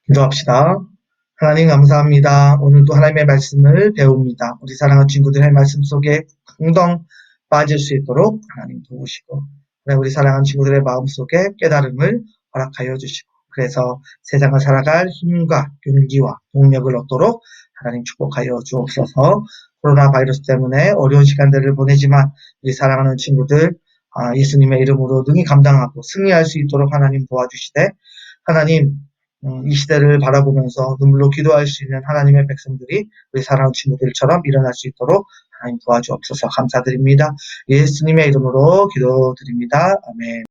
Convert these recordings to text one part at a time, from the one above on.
기도합시다. 하나님 감사합니다. 오늘도 하나님의 말씀을 배웁니다. 우리 사랑하는 친구들의 말씀 속에 풍덩 빠질 수 있도록 하나님 도우시고, 우리 사랑하는 친구들의 마음 속에 깨달음을 허락하여 주시고, 그래서 세상을 살아갈 힘과 용기와 동력을 얻도록 하나님 축복하여 주옵소서. 코로나 바이러스 때문에 어려운 시간들을 보내지만 우리 사랑하는 친구들 예수님의 이름으로 능히 감당하고 승리할 수 있도록 하나님 도와주시되, 하나님 이 시대를 바라보면서 눈물로 기도할 수 있는 하나님의 백성들이 우리 사랑하는 친구들처럼 일어날 수 있도록 하나님 도와주옵소서. 감사드립니다. 예수님의 이름으로 기도드립니다. 아멘.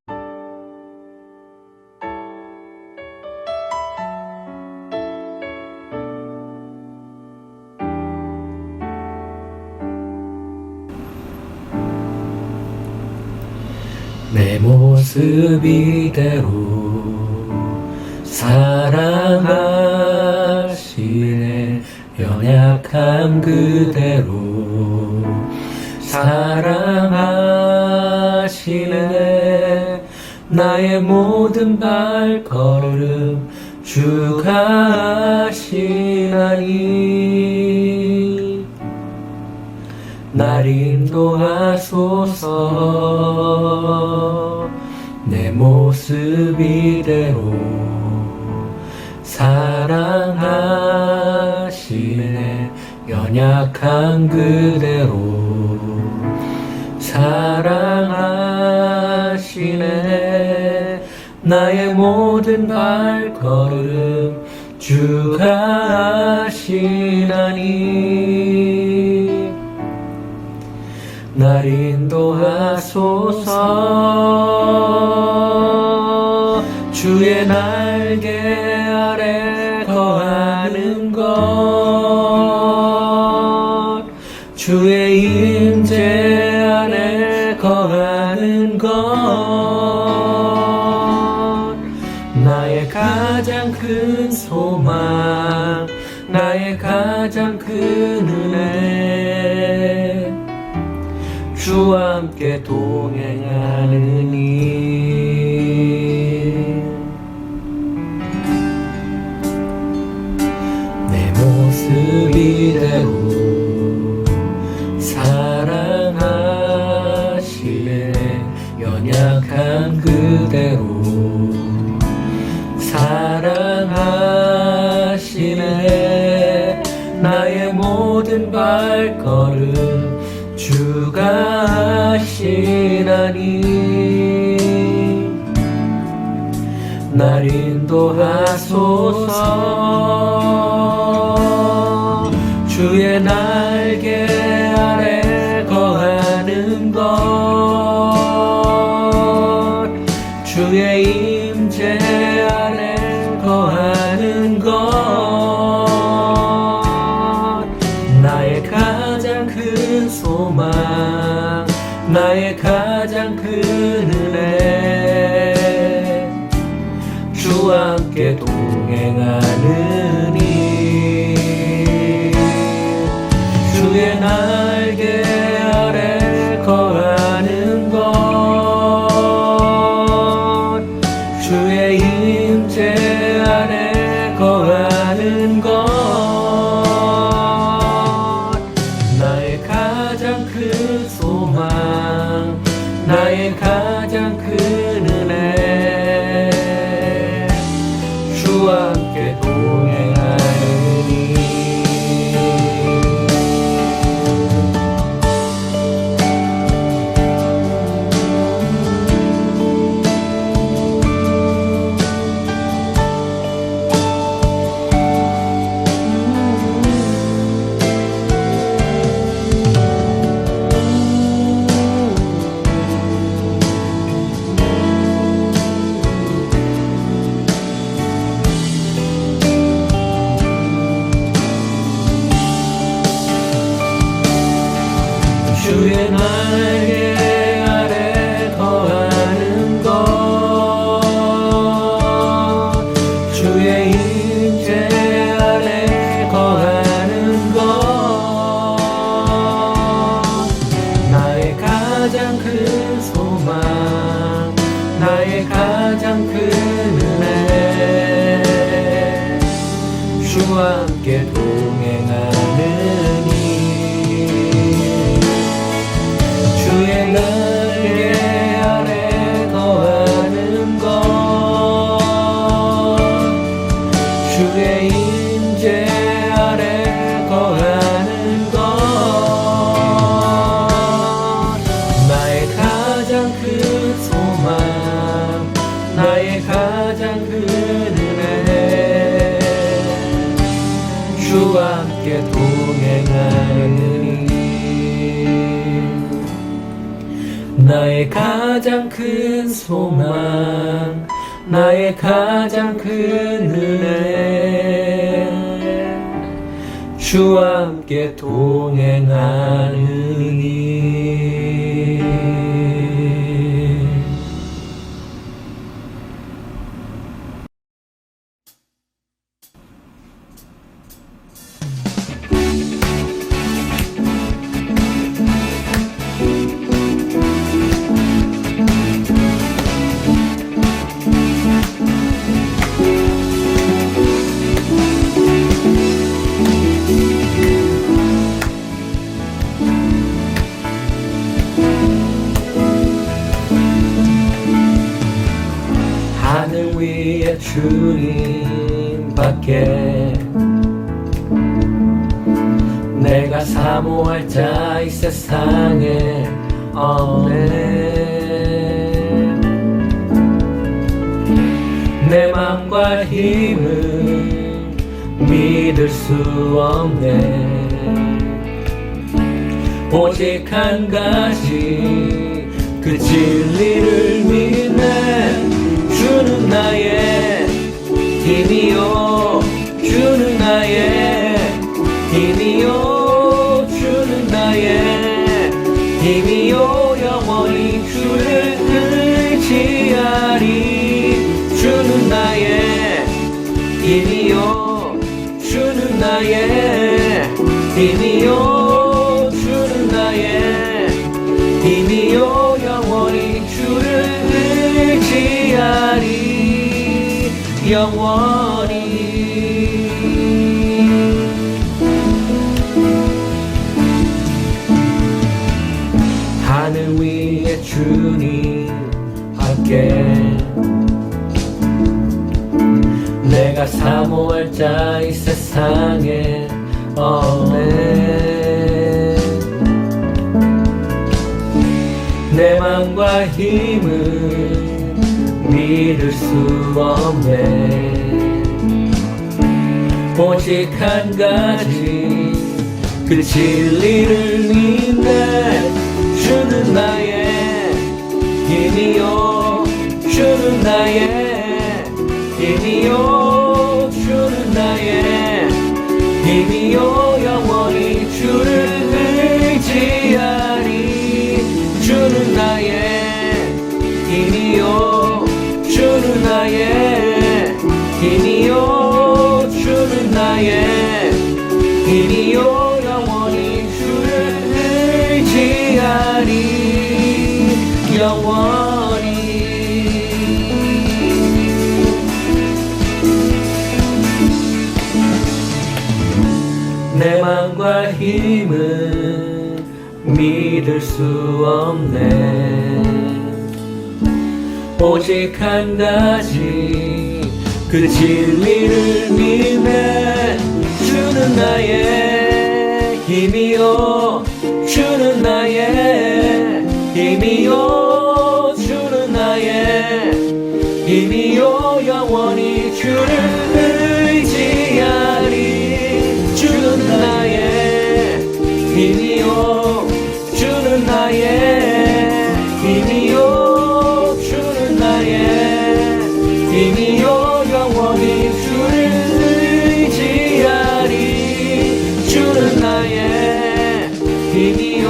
내 모습 이대로 사랑하시네. 연약함 그대로 사랑하시네. 나의 모든 발걸음 주가 하시나니 날 인도하소서. 내 모습 이대로 사랑하시네. 연약한 그대로 사랑하시네. 나의 모든 발걸음 주가 하시나니 날 인도하소서. 주의 날개 아래 거하는 것, 주의 임재 아래 거하는 것, 나의 가장 큰 소망, 나의 가장 큰 은혜, 주와 함께 동행하느니. 내 모습 이대로 사랑하시네. 연약한 그대로 사랑하시네. 나의 모든 발걸음 주가 하시나니 날 인도하소서. 주의 날개 아래 거하는 것, 주의 임재 아래 거하는 것, 나의 가장 큰 소망, 나의 가장 큰 은혜, 주와 함께 동행하느니. 주의 날개 아래 거하는 것, 주의 임재 아래 거하는 것, 나의 가장 큰 소망, 나의 가장 큰 은혜, 주와 함께 동행하느니. 주의 날개 아래 거하는 것, 주의 임재 아래 거하는 것, 나의 가장 큰 소망, 나의 가장 큰 은혜, 주와 함께 동행하느니 주의 날개 아래 거하는 것 주의 임재 아래 거하는 것 나의 가장 큰 소망 나의 가장 큰 은혜 주와 함께 동행하느니 나의 가장 큰 소망 나의 가장 큰 은혜 주와 함께 동행하느니 하늘 위에 주님밖에 내가 사모할 자 이 세상에 없네 내 맘과 힘은 믿을 수 없네 오직 한 가지 그 진리를 믿네 주는 나의 힘이요 주는 나의 힘이요 주는 나의 힘이요 영원히 주를 의지하리 주는 나의 힘이요 주는 나의 힘이요 주는 나의 힘이요 영원히 주를 의지하리 영원히 하늘 위에 주님 밖에 내가 사모할 자 이 세상에 없네 내 맘과 힘은 믿을 수 없네 오직 한 가지 그 진리를 믿네 주는 나의 힘이요 주는 나의 힘이요 주는 나의 힘이요 영원히 주를 의지하리 주는 나의 힘이요 주는 나의 힘이요 주는 나의 힘이요 영원히 주를 의지하리 영원히 내 맘과 힘은 믿을 수 없네 오직 한 가지 그 진리를 믿네 주는 나의 힘이요 주는 나의 힘이요 주는 나의 힘이요 영원히 주를 의지하리 주는 나의 힘이요 주는 나의 힘이요 주는 나의 힘이요 영원히 주를 의지하리 주는 나의 힘이요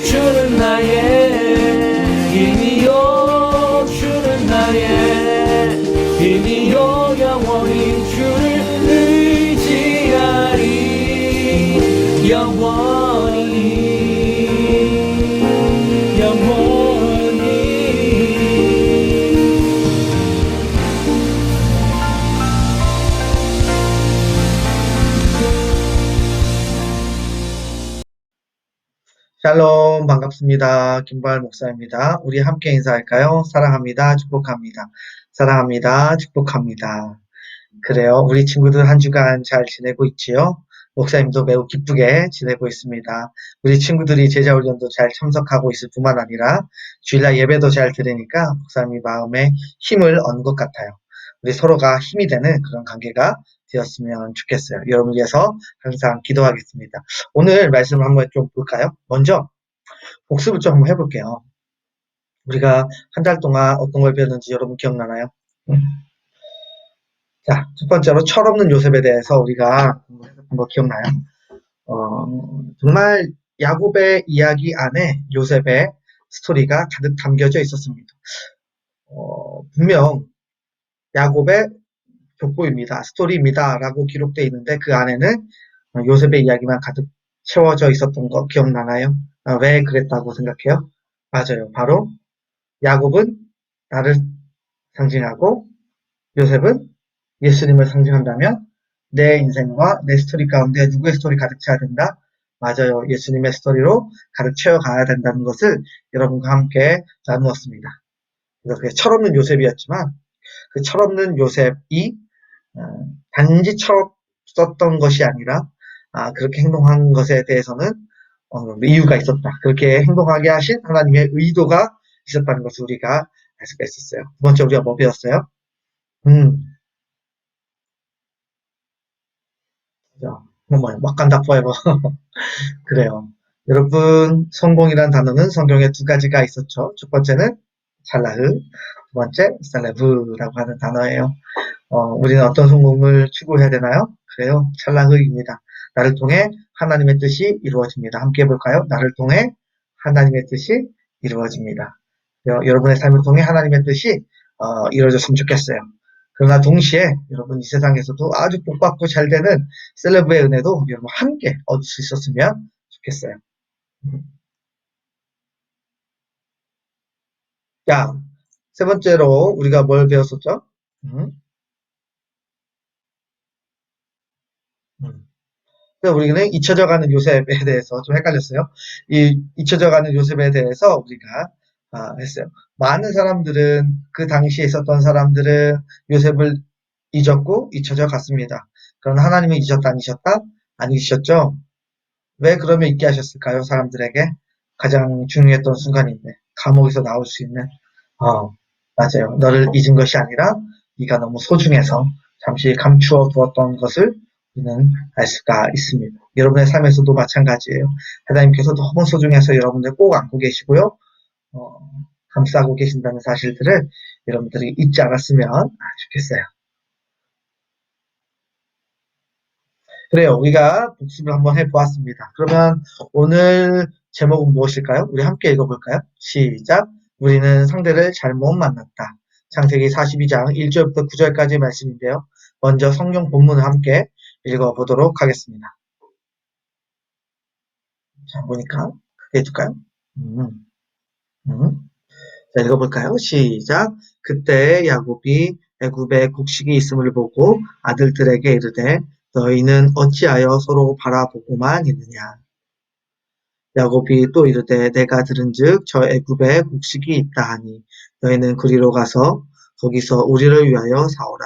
주는 나의 힘이요 주는 나의 힘이요 영원히 주를 의지하리 영원히 샬롬 반갑습니다. 김발 목사입니다. 우리 함께 인사할까요? 사랑합니다. 축복합니다. 사랑합니다. 축복합니다. 그래요. 우리 친구들 한 주간 잘 지내고 있지요? 목사님도 매우 기쁘게 지내고 있습니다. 우리 친구들이 제자훈련도 잘 참석하고 있을 뿐만 아니라 주일날 예배도 잘 들으니까 목사님이 마음에 힘을 얻는 것 같아요. 우리 서로가 힘이 되는 그런 관계가 되었으면 좋겠어요. 여러분 위해서 항상 기도하겠습니다. 오늘 말씀을 한번 좀 볼까요? 먼저 복습을 좀 한번 해볼게요. 우리가 한 달 동안 어떤 걸 배웠는지 여러분 기억나나요? 자, 첫 번째로 철없는 요셉에 대해서 우리가 한번 거 기억나요? 정말 야곱의 이야기 안에 요셉의 스토리가 가득 담겨져 있었습니다. 분명 야곱의 족보입니다. 스토리입니다. 라고 기록되어 있는데 그 안에는 요셉의 이야기만 가득 채워져 있었던 거 기억나나요? 왜 그랬다고 생각해요? 맞아요. 바로 야곱은 나를 상징하고 요셉은 예수님을 상징한다면 내 인생과 내 스토리 가운데 누구의 스토리 가득 채워야 된다? 맞아요. 예수님의 스토리로 가득 채워가야 된다는 것을 여러분과 함께 나누었습니다. 그래서 그게 철없는 요셉이었지만 그 철없는 요셉이 단지 철없었던 것이 아니라 그렇게 행동한 것에 대해서는 이유가 있었다. 그렇게 행동하게 하신 하나님의 의도가 있었다는 것을 우리가 알 수가 있었어요. 두 번째 우리가 뭐 배웠어요? 그죠? 와칸다 포에버. 그래요. 여러분, 성공이란 단어는 성경에 두 가지가 있었죠. 첫 번째는 찰라흐, 두 번째 살레브라고 하는 단어예요. 우리는 어떤 성공을 추구해야 되나요? 그래요. 찰라흐입니다. 나를 통해 하나님의 뜻이 이루어집니다. 함께 해볼까요? 나를 통해 하나님의 뜻이 이루어집니다. 여러분의 삶을 통해 하나님의 뜻이 이루어졌으면 좋겠어요. 그러나 동시에 여러분 이 세상에서도 아주 복받고 잘 되는 셀레브의 은혜도 여러분 함께 얻을 수 있었으면 좋겠어요. 자, 세 번째로 우리가 뭘 배웠었죠? 음, 음. 그래서 우리는 잊혀져가는 요셉에 대해서 좀 헷갈렸어요. 이 잊혀져가는 요셉에 대해서 우리가 했어요. 많은 사람들은 그 당시에 있었던 사람들은 요셉을 잊었고 잊혀져 갔습니다. 그러나 하나님은 잊었다 안 잊었다? 안 잊으셨죠? 왜 그러면 잊게 하셨을까요? 사람들에게 가장 중요했던 순간인데 감옥에서 나올 수 있는 맞아요. 너를 잊은 것이 아니라 네가 너무 소중해서 잠시 감추어 두었던 것을 우리는 알 수가 있습니다. 여러분의 삶에서도 마찬가지예요. 하나님께서 너무 소중해서 여러분들 꼭 안고 계시고요. 감싸고 계신다는 사실들을 여러분들이 잊지 않았으면 좋겠어요. 그래요. 우리가 복습을 한번 해보았습니다. 그러면 오늘 제목은 무엇일까요? 우리 함께 읽어볼까요? 시작. 우리는 상대를 잘못 만났다. 창세기 42장 1절부터 9절까지 말씀인데요. 먼저 성경 본문을 함께 읽어보도록 하겠습니다. 자, 보니까 크게 해줄까요? 자, 읽어볼까요? 시작. 그때 야곱이 애굽에 곡식이 있음을 보고 아들들에게 이르되 너희는 어찌하여 서로 바라보고만 있느냐. 야곱이 또 이르되 내가 들은즉 저 애굽에 곡식이 있다 하니 너희는 그리로 가서 거기서 우리를 위하여 사오라.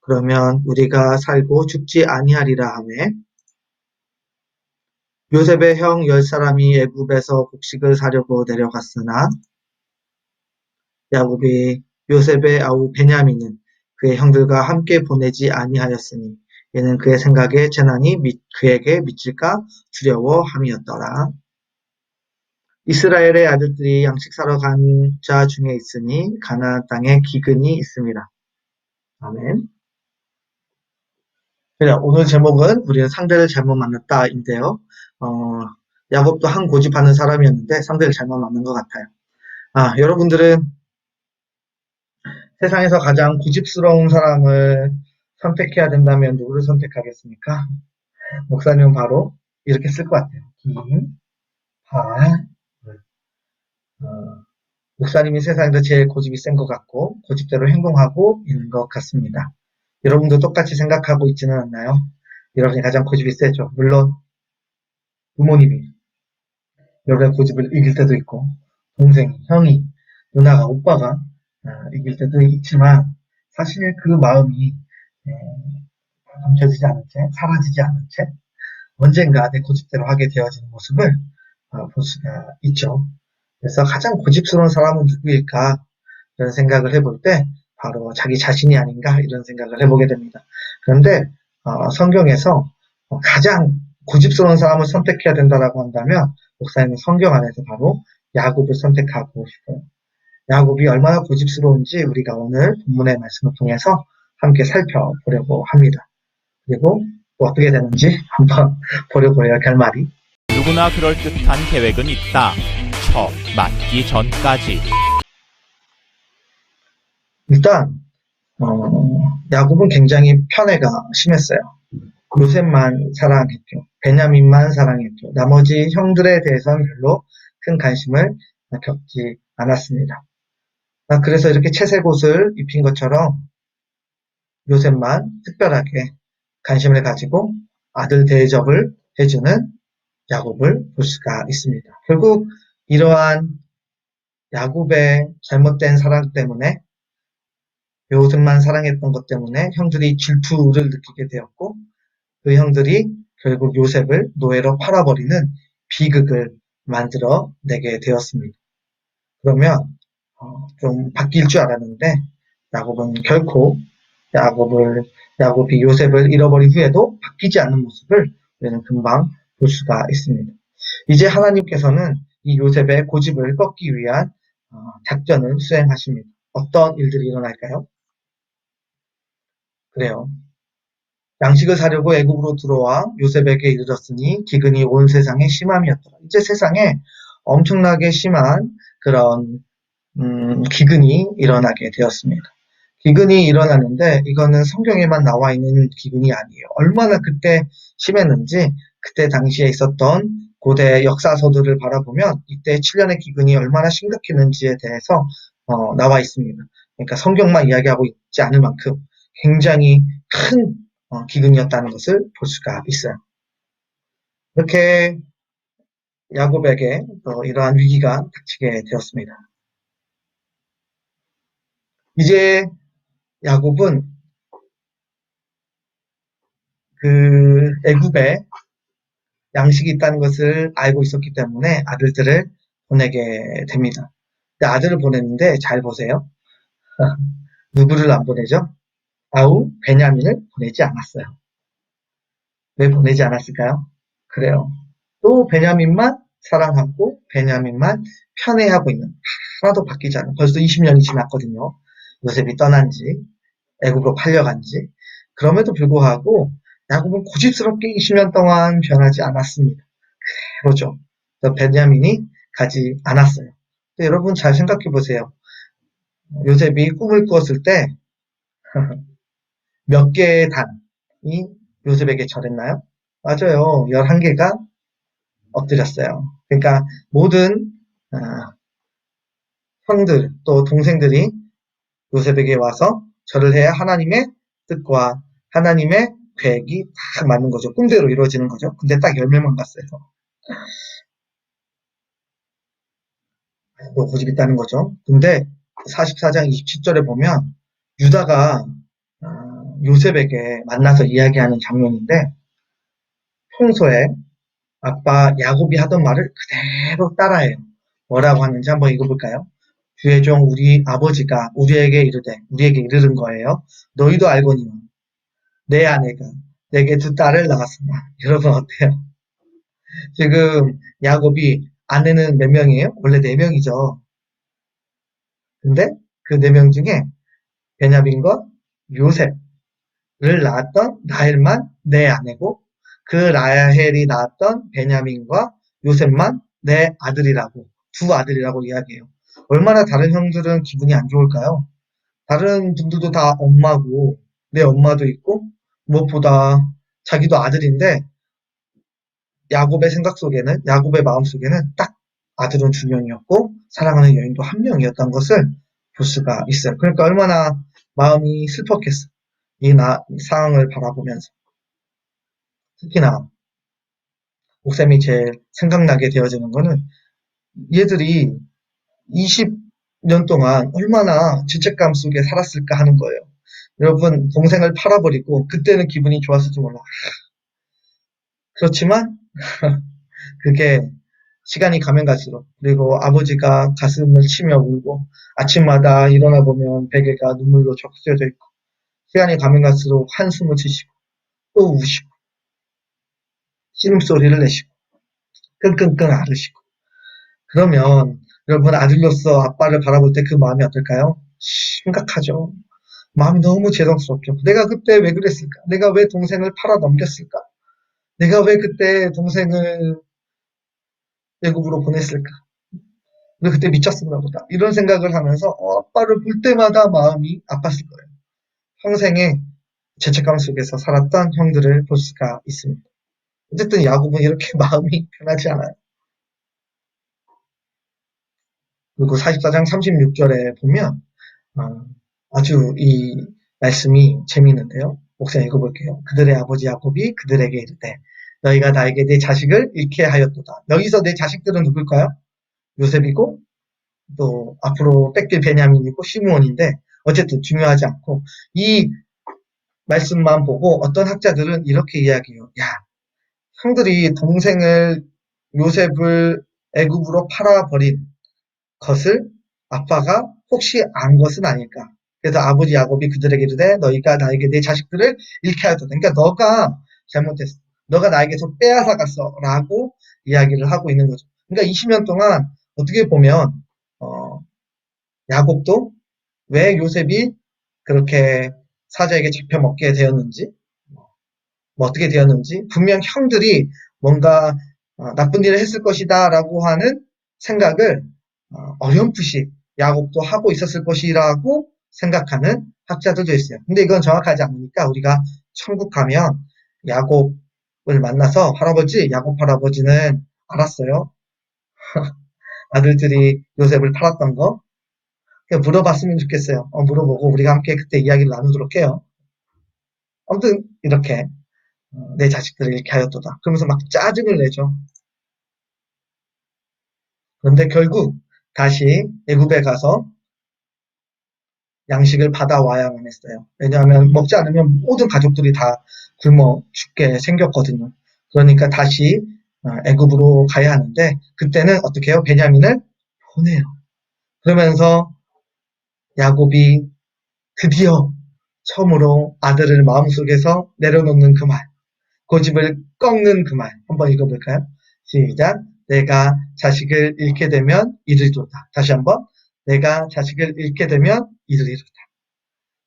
그러면 우리가 살고 죽지 아니하리라 하매 요셉의 형 10사람이 애굽에서 곡식을 사려고 내려갔으나 야곱이 요셉의 아우 베냐민은 그의 형들과 함께 보내지 아니하였으니 이는 그의 생각에 재난이 그에게 미칠까 두려워함이었더라. 이스라엘의 아들들이 양식 사러 간 자 중에 있으니 가나안 땅에 기근이 있습니다. 아멘. 오늘 제목은 우리는 상대를 잘못 만났다인데요. 야곱도 한 고집하는 사람이었는데 상대를 잘못 만난 것 같아요. 여러분들은 세상에서 가장 고집스러운 사람을 선택해야 된다면 누구를 선택하겠습니까? 목사님은 바로 이렇게 쓸 것 같아요. 김, 목사님이 세상에서 제일 고집이 센 것 같고 고집대로 행동하고 있는 것 같습니다. 여러분도 똑같이 생각하고 있지는 않나요? 여러분이 가장 고집이 세죠. 물론 부모님이 여러분의 고집을 이길 때도 있고, 동생이, 형이, 누나가, 오빠가 이길 때도 있지만, 사실 그 마음이 감춰지지 않은 채, 사라지지 않은 채, 언젠가 내 고집대로 하게 되어지는 모습을 볼 수가 있죠. 그래서 가장 고집스러운 사람은 누구일까? 이런 생각을 해볼 때 바로 자기 자신이 아닌가 이런 생각을 해보게 됩니다. 그런데 성경에서 가장 고집스러운 사람을 선택해야 된다라고 한다면 목사님은 성경 안에서 바로 야곱을 선택하고 싶어요. 야곱이 얼마나 고집스러운지 우리가 오늘 본문의 말씀을 통해서 함께 살펴보려고 합니다. 그리고 또 어떻게 되는지 한번 보려고 해요, 결말이. 누구나 그럴듯한 계획은 있다. 맞기 전까지. 일단 야곱은 굉장히 편애가 심했어요. 요셉만 사랑했죠. 베냐민만 사랑했죠. 나머지 형들에 대해서는 별로 큰 관심을 겪지 않았습니다. 그래서 이렇게 채색 옷을 입힌 것처럼 요셉만 특별하게 관심을 가지고 아들 대접을 해주는 야곱을 볼 수가 있습니다. 결국 이러한 야곱의 잘못된 사랑 때문에 요셉만 사랑했던 것 때문에 형들이 질투를 느끼게 되었고 그 형들이 결국 요셉을 노예로 팔아버리는 비극을 만들어내게 되었습니다. 그러면 좀 바뀔 줄 알았는데 야곱은 결코 야곱이 요셉을 잃어버린 후에도 바뀌지 않는 모습을 우리는 금방 볼 수가 있습니다. 이제 하나님께서는 이 요셉의 고집을 꺾기 위한 작전을 수행하십니다. 어떤 일들이 일어날까요? 그래요. 양식을 사려고 애굽으로 들어와 요셉에게 이르렀으니 기근이 온 세상에 심함이었더라. 이제 세상에 엄청나게 심한 그런 기근이 일어나게 되었습니다. 기근이 일어나는데 이거는 성경에만 나와 있는 기근이 아니에요. 얼마나 그때 심했는지 그때 당시에 있었던 고대 역사서들을 바라보면 이때 7년의 기근이 얼마나 심각했는지에 대해서 나와 있습니다. 그러니까 성경만 이야기하고 있지 않을 만큼 굉장히 큰 기근이었다는 것을 볼 수가 있어요. 이렇게 야곱에게 이러한 위기가 닥치게 되었습니다. 이제 야곱은 그 애굽에 양식이 있다는 것을 알고 있었기 때문에 아들들을 보내게 됩니다. 아들을 보냈는데 잘 보세요. 누구를 안 보내죠? 아우 베냐민을 보내지 않았어요. 왜 보내지 않았을까요? 그래요. 또 베냐민만 사랑하고 베냐민만 편애하고 있는 하나도 바뀌지 않은 벌써 20년이 지났거든요. 요셉이 떠난 지 애굽으로 팔려간 지 그럼에도 불구하고 야곱은 고집스럽게 20년 동안 변하지 않았습니다. 그렇죠. 베냐민이 가지 않았어요. 여러분 잘 생각해 보세요. 요셉이 꿈을 꾸었을 때 몇 개의 단이 요셉에게 절했나요? 맞아요. 11개가 엎드렸어요. 그러니까 모든 형들 또 동생들이 요셉에게 와서 절을 해야 하나님의 뜻과 하나님의 계획이 딱 맞는 거죠. 꿈대로 이루어지는 거죠. 근데 딱 10명만 갔어요. 또 고집 있다는 거죠. 근데 44장 27절에 보면 유다가 요셉에게 만나서 이야기하는 장면인데 평소에 아빠 야곱이 하던 말을 그대로 따라해요. 뭐라고 하는지 한번 읽어볼까요? 주의 종 우리 아버지가 우리에게 이르는 거예요. 너희도 알거니와 내 아내가 내게 2딸을 낳았으나 여러분 어때요? 지금 야곱이 아내는 몇 명이에요? 원래 4명이죠. 근데 그 4명 중에 베냐민과 요셉을 낳았던 라헬만 내 아내고 그 라헬이 낳았던 베냐민과 요셉만 내 아들이라고 두 아들이라고 이야기해요. 얼마나 다른 형들은 기분이 안 좋을까요? 다른 분들도 다 엄마고 내 엄마도 있고 무엇보다 자기도 아들인데 야곱의 생각 속에는 야곱의 마음 속에는 딱 아들은 2명이었고 사랑하는 여인도 1명이었던 것을 볼 수가 있어요. 그러니까 얼마나 마음이 슬펐겠어. 이 상황을 바라보면서 특히나 목사님이 제일 생각나게 되어지는 거는 얘들이 20년 동안 얼마나 죄책감 속에 살았을까 하는 거예요. 여러분, 동생을 팔아버리고 그때는 기분이 좋았을지 몰라. 그렇지만 그게 시간이 가면 갈수록, 그리고 아버지가 가슴을 치며 울고 아침마다 일어나 보면 베개가 눈물로 적셔져 있고, 시간이 가면 갈수록 한숨을 쉬시고 또 우시고 신음소리를 내시고 끙끙끙 앓으시고, 그러면 여러분, 아들로서 아빠를 바라볼 때 그 마음이 어떨까요? 심각하죠. 마음이 너무 죄송스럽죠. 내가 그때 왜 그랬을까? 내가 왜 동생을 팔아 넘겼을까? 내가 왜 그때 동생을 외국으로 보냈을까? 왜 그때 미쳤었나 보다. 이런 생각을 하면서 아빠를 볼 때마다 마음이 아팠을 거예요. 평생에 죄책감 속에서 살았던 형들을 볼 수가 있습니다. 어쨌든 야곱은 이렇게 마음이 편하지 않아요. 그리고 44장 36절에 보면 아주 이 말씀이 재미있는데요. 목사님 읽어볼게요. 그들의 아버지 야곱이 그들에게 이르되 너희가 나에게 내 자식을 잃게 하였도다. 여기서 내 자식들은 누굴까요? 요셉이고 또 앞으로 뺏길 베냐민이고 시므온인데, 어쨌든 중요하지 않고 이 말씀만 보고 어떤 학자들은 이렇게 이야기해요. 야, 형들이 동생을 요셉을 애굽으로 팔아버린 것을 아빠가 혹시 안 것은 아닐까. 그래서 아버지 야곱이 그들에게 이르되 너희가 나에게 내 자식들을 잃게 하였다. 그러니까 너가 잘못했어. 너가 나에게서 빼앗아갔어. 라고 이야기를 하고 있는 거죠. 그러니까 20년 동안 어떻게 보면 야곱도 왜 요셉이 그렇게 사자에게 잡혀먹게 되었는지, 뭐 어떻게 되었는지, 분명 형들이 뭔가 나쁜 일을 했을 것이다 라고 하는 생각을 어렴풋이 야곱도 하고 있었을 것이라고 생각하는 학자들도 있어요. 근데 이건 정확하지 않으니까 우리가 천국 가면 야곱을 만나서 야곱 할아버지는 알았어요. 아들들이 요셉을 팔았던 거. 물어봤으면 좋겠어요. 물어보고 우리가 함께 그때 이야기를 나누도록 해요. 아무튼 이렇게 내 자식들을 잃게 하였도다. 그러면서 막 짜증을 내죠. 그런데 결국 다시 애굽에 가서 양식을 받아와야만 했어요. 왜냐하면 먹지 않으면 모든 가족들이 다 굶어 죽게 생겼거든요. 그러니까 다시 애굽으로 가야 하는데, 그때는 어떻게 해요? 베냐민을 보내요. 그러면서 야곱이 드디어 처음으로 아들을 마음속에서 내려놓는 그 말, 고집을 꺾는 그 말, 한번 읽어볼까요? 시작. 내가 자식을 잃게 되면 이르리로다. 다시 한번. 내가 자식을 잃게 되면 이르리로다.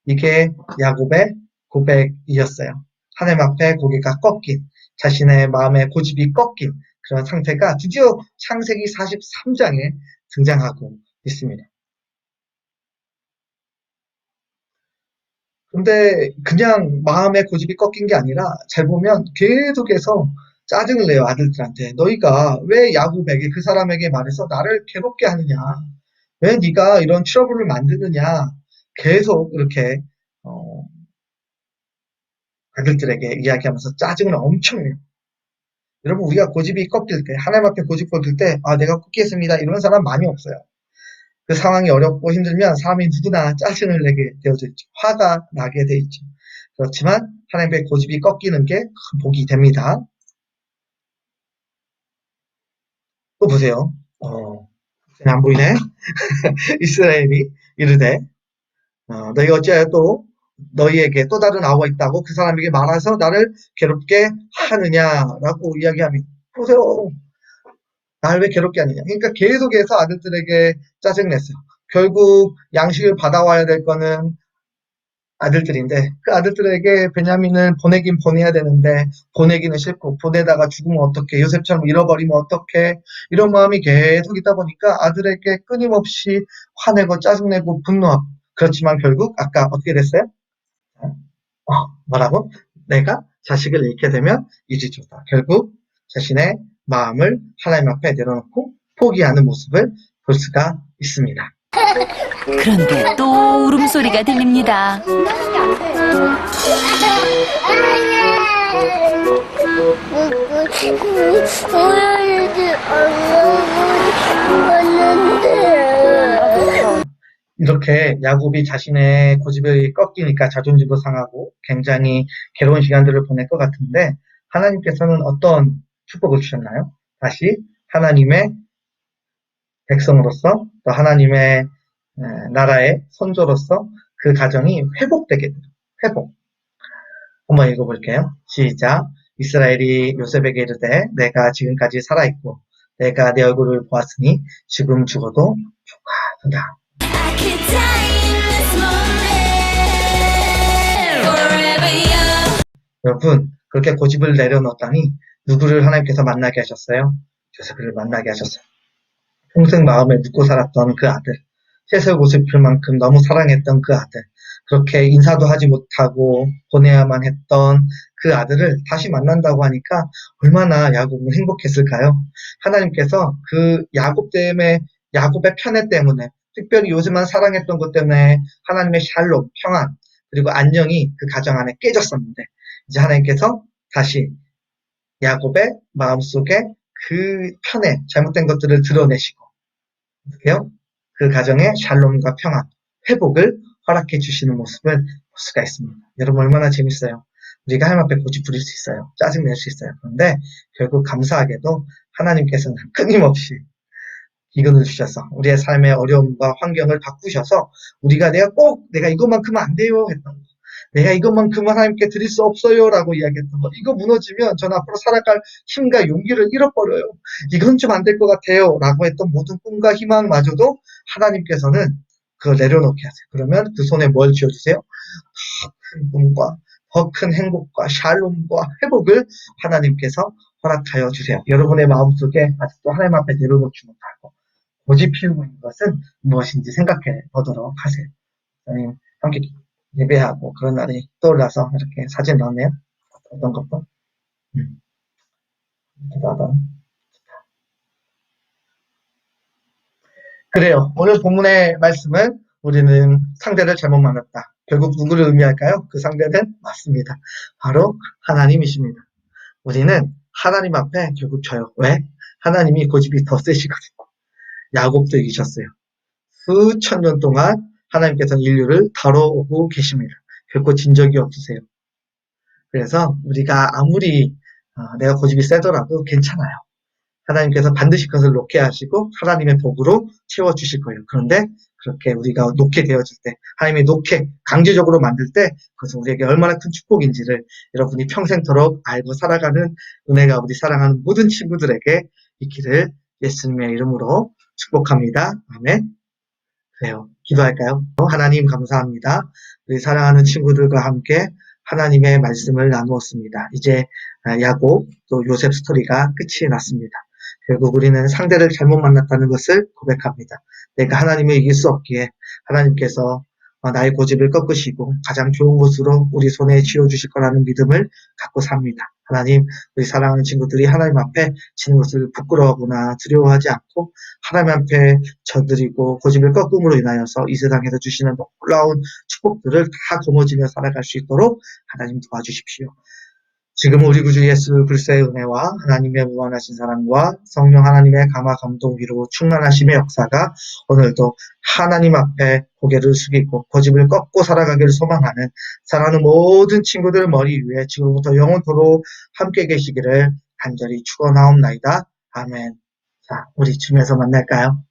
이게 야곱의 고백이었어요. 하나님 앞에 고개가 꺾인, 자신의 마음의 고집이 꺾인 그런 상태가 드디어 창세기 43장에 등장하고 있습니다. 근데 그냥 마음의 고집이 꺾인 게 아니라 잘 보면 계속해서 짜증을 내요, 아들들한테. 너희가 왜 야곱에게, 그 사람에게 말해서 나를 괴롭게 하느냐? 왜 네가 이런 트러블을 만드느냐? 계속 이렇게 아들들에게 이야기하면서 짜증을 엄청 내요. 여러분, 우리가 고집이 꺾일 때, 하나님 앞에 고집 꺾일 때 내가 꺾겠습니다, 이런 사람 많이 없어요. 그 상황이 어렵고 힘들면 사람이 누구나 짜증을 내게 되어져 있죠. 화가 나게 돼 있죠. 그렇지만 하나님의 고집이 꺾이는 게 큰 복이 됩니다. 또 보세요. 안 보이네. 이스라엘이 이르되 너희 어찌하여 또 너희에게 또 다른 아우가 있다고 그 사람에게 말해서 나를 괴롭게 하느냐라고 이야기합니다. 보세요. 나를 왜 괴롭게 하느냐. 그러니까 계속해서 아들들에게 짜증냈어요. 결국 양식을 받아와야 될 거는 아들들인데, 그 아들들에게 베냐민을 보내긴 보내야 되는데 보내기는 싫고, 보내다가 죽으면 어떡해, 요셉처럼 잃어버리면 어떡해, 이런 마음이 계속 있다 보니까 아들에게 끊임없이 화내고 짜증내고 분노하고. 그렇지만 결국 아까 어떻게 됐어요? 뭐라고? 내가 자식을 잃게 되면 이리로다. 결국 자신의 마음을 하나님 앞에 내려놓고 포기하는 모습을 볼 수가 있습니다. 그런데 또 울음소리가 들립니다. 오해하지 않고 싶었는데. 이렇게 야곱이 자신의 고집을 꺾이니까 자존심도 상하고 굉장히 괴로운 시간들을 보낼 것 같은데 하나님께서는 어떤 축복을 주셨나요? 다시 하나님의 백성으로서 또 하나님의 나라의 선조로서 그 가정이 회복되게 돼요. 회복. 한번 읽어볼게요. 시작. 이스라엘이 요셉에게 이르되 내가 지금까지 살아있고 내가 내 얼굴을 보았으니 지금 죽어도 축하하다. 여러분, 그렇게 고집을 내려놓았더니 누구를 하나님께서 만나게 하셨어요? 요셉을 만나게 하셨어요. 평생 마음에 묻고 살았던 그 아들, 셋을 옷을 입힐 만큼 너무 사랑했던 그 아들, 그렇게 인사도 하지 못하고 보내야만 했던 그 아들을 다시 만난다고 하니까 얼마나 야곱은 행복했을까요? 하나님께서 그 야곱 때문에, 야곱의 편애 때문에, 특별히 요셉만 사랑했던 것 때문에 하나님의 샬롬, 평안, 그리고 안녕이 그 가정 안에 깨졌었는데 이제 하나님께서 다시 야곱의 마음속에 그 편애, 잘못된 것들을 드러내시고 어떻게요? 그 가정에 샬롬과 평안, 회복을 허락해 주시는 모습을 볼 수가 있습니다. 여러분 얼마나 재밌어요. 우리가 하나님 앞에 고집 부릴 수 있어요. 짜증낼 수 있어요. 그런데 결국 감사하게도 하나님께서는 끊임없이 기근을 주셔서 우리의 삶의 어려움과 환경을 바꾸셔서 우리가 내가 이것만큼은 안 돼요 했던 거, 내가 이것만큼은 하나님께 드릴 수 없어요 라고 이야기했던 거, 이거 무너지면 저는 앞으로 살아갈 힘과 용기를 잃어버려요. 이건 좀 안 될 것 같아요 라고 했던 모든 꿈과 희망마저도 하나님께서는 그걸 내려놓게 하세요. 그러면 그 손에 뭘 쥐어주세요? 더 큰 꿈과 더 큰 행복과 샬롬과 회복을 하나님께서 허락하여 주세요. 여러분의 마음속에 아직도 하나님 앞에 내려놓지 못하고 고집 피우고 있는 것은 무엇인지 생각해 보도록 하세요. 함께 예배하고 그런 날이 떠올라서 이렇게 사진 넣었네요. 어떤 것도. 그래요. 오늘 본문의 말씀은 우리는 상대를 잘못 만났다. 결국 누구를 의미할까요? 그 상대는 맞습니다. 바로 하나님이십니다. 우리는 하나님 앞에 결국 져요. 왜? 하나님이 고집이 더 세시거든요. 야곱도 이기셨어요. 수천 년 동안 하나님께서는 인류를 다뤄오고 계십니다. 결코 진 적이 없으세요. 그래서 우리가 아무리 내가 고집이 세더라도 괜찮아요. 하나님께서 반드시 그것을 놓게 하시고 하나님의 복으로 채워주실 거예요. 그런데 그렇게 우리가 놓게 되어질 때, 하나님이 놓게 강제적으로 만들 때 그것은 우리에게 얼마나 큰 축복인지를 여러분이 평생토록 알고 살아가는 은혜가 우리 사랑하는 모든 친구들에게 있기를 예수님의 이름으로 축복합니다. 아멘. 그래요. 기도할까요? 하나님 감사합니다. 우리 사랑하는 친구들과 함께 하나님의 말씀을 나누었습니다. 이제 야곱 또 요셉 스토리가 끝이 났습니다. 결국 우리는 상대를 잘못 만났다는 것을 고백합니다. 내가 하나님을 이길 수 없기에 하나님께서 나의 고집을 꺾으시고 가장 좋은 곳으로 우리 손에 쥐어주실 거라는 믿음을 갖고 삽니다. 하나님, 우리 사랑하는 친구들이 하나님 앞에 지는 것을 부끄러워하거나 두려워하지 않고 하나님 앞에 져드리고 고집을 꺾음으로 인하여서 이 세상에서 주시는 놀라운 축복들을 다 거머쥐며 살아갈 수 있도록 하나님 도와주십시오. 지금 우리 구주 예수 그리스도의 은혜와 하나님의 무한하신 사랑과 성령 하나님의 감화 감동 위로 충만하심의 역사가 오늘도 하나님 앞에 고개를 숙이고 고집을 꺾고 살아가기를 소망하는 사랑하는 모든 친구들 머리 위에 지금부터 영원토록 함께 계시기를 간절히 축원하옵나이다. 아멘. 자, 우리 줌에서 만날까요?